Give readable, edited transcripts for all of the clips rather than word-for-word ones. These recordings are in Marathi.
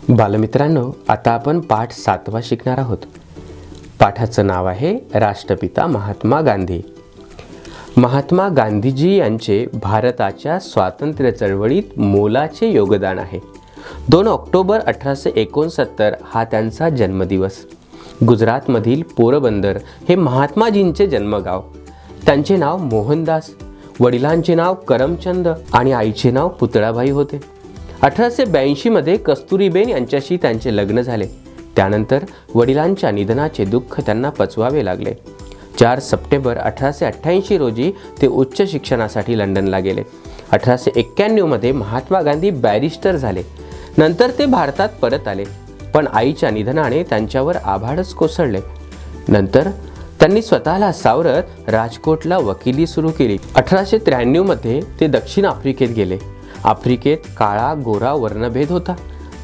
बालमित्रांनो, आता आपण पाठ 7वा शिकणार आहोत. पाठाचं नाव आहे राष्ट्रपिता महात्मा गांधी. महात्मा गांधीजी यांचे भारताच्या स्वातंत्र्य चळवळीत मोलाचे योगदान आहे. 2 ऑक्टोबर 1869 हा त्यांचा जन्मदिवस. गुजरातमधील पोरबंदर हे महात्माजींचे जन्मगाव. त्यांचे नाव मोहनदास, वडिलांचे नाव करमचंद आणि आईचे नाव पुतळाबाई होते. 1882 मध्ये कस्तुरीबेन यांच्याशी त्यांचे लग्न झाले. त्यानंतर वडिलांच्या निधनाचे दुःख त्यांना पचवावे लागले. 4 सप्टेंबर 1888 रोजी ते उच्च शिक्षणासाठी लंडनला गेले. 1891 मध्ये महात्मा गांधी बॅरिस्टर झाले. नंतर ते भारतात परत आले, पण आईच्या निधनाने त्यांच्यावर आभाळच कोसळले. नंतर त्यांनी स्वतःला सावरत राजकोटला वकिली सुरू केली. 1893 मध्ये ते दक्षिण आफ्रिकेत गेले. आफ्रिकेत काळा गोरा वर्णभेद होता,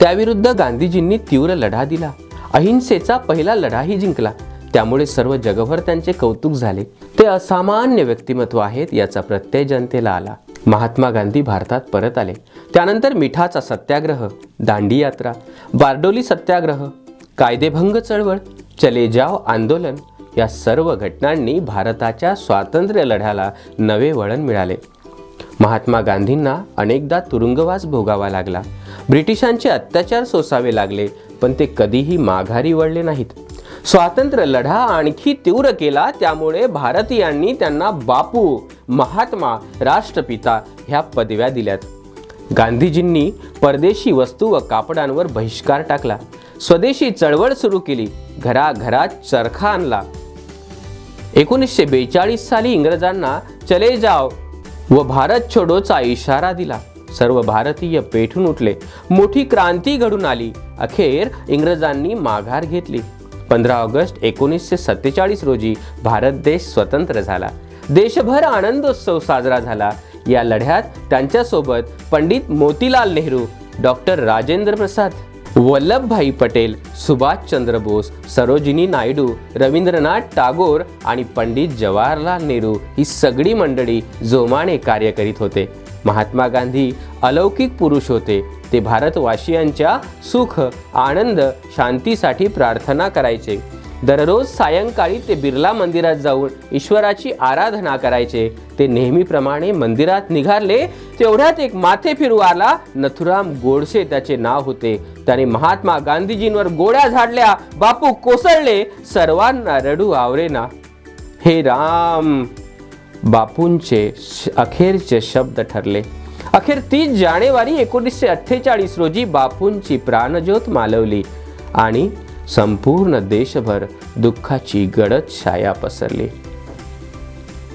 त्याविरुद्ध गांधीजींनी तीव्र लढा दिला. अहिंसेचा पहिला लढाही जिंकला. त्यामुळे सर्व जगभर त्यांचे कौतुक झाले. ते असामान्य व्यक्तिमत्व आहेत याचा प्रत्यय जनतेला आला. महात्मा गांधी भारतात परत आले. त्यानंतर मिठाचा सत्याग्रह, दांडी यात्रा, बारडोली सत्याग्रह, कायदेभंग चळवळ, चले जाव आंदोलन या सर्व घटनांनी भारताच्या स्वातंत्र्य लढ्याला नवे वळण मिळाले. महात्मा गांधींना अनेकदा तुरुंगवास भोगावा लागला. ब्रिटिशांचे अत्याचार सोसावे लागले, पण ते कधीही माघारी वळले नाहीत. स्वातंत्र्य लढा आणखी तीव्र केला. त्यामुळे भारतीयांनी त्यांना बापू, महात्मा, राष्ट्रपिता ह्या पदव्या दिल्यात. गांधीजींनी परदेशी वस्तू व कापडांवर बहिष्कार टाकला. स्वदेशी चळवळ सुरू केली. घराघरात चरखा आणला. 1942 साली इंग्रजांना चले जाव व भारत छोडोचा इशारा दिला. सर्व भारतीय पेटून उठले. मोठी क्रांती घडून आली. अखेर इंग्रजांनी माघार घेतली. 15 ऑगस्ट 1947 रोजी भारत देश स्वतंत्र झाला. देशभर आनंदोत्सव साजरा झाला. या लढ्यात त्यांच्यासोबत पंडित मोतीलाल नेहरू, डॉक्टर राजेंद्र प्रसाद, वल्लभभाई पटेल, सुभाषचंद्र बोस, सरोजिनी नायडू, रवींद्रनाथ टागोर आणि पंडित जवाहरलाल नेहरू ही सगळी मंडळी जोमाने कार्य करीत होते. महात्मा गांधी अलौकिक पुरुष होते. ते भारतवासियांच्या सुख, आनंद, शांतीसाठी प्रार्थना करायचे. दररोज सायंकाळी ते बिर्ला मंदिरात जाऊन ईश्वराची आराधना करायचे. ते नेहमीप्रमाणे मंदिरात निघाले तेवढ्यात एक माथे फिरू आला. नथुराम गोडसे त्याचे नाव होते. त्याने महात्मा गांधीजींवर गोळ्या झाडल्या. बापू कोसळले. सर्वांना रडू आवरेना. हे राम, बापूंचे अखेरचे शब्द ठरले. अखेर 30 जानेवारी 1948 रोजी बापूंची प्राणज्योत मालवली आणि संपूर्ण देशभर दुःखाची गडद छाया पसरली.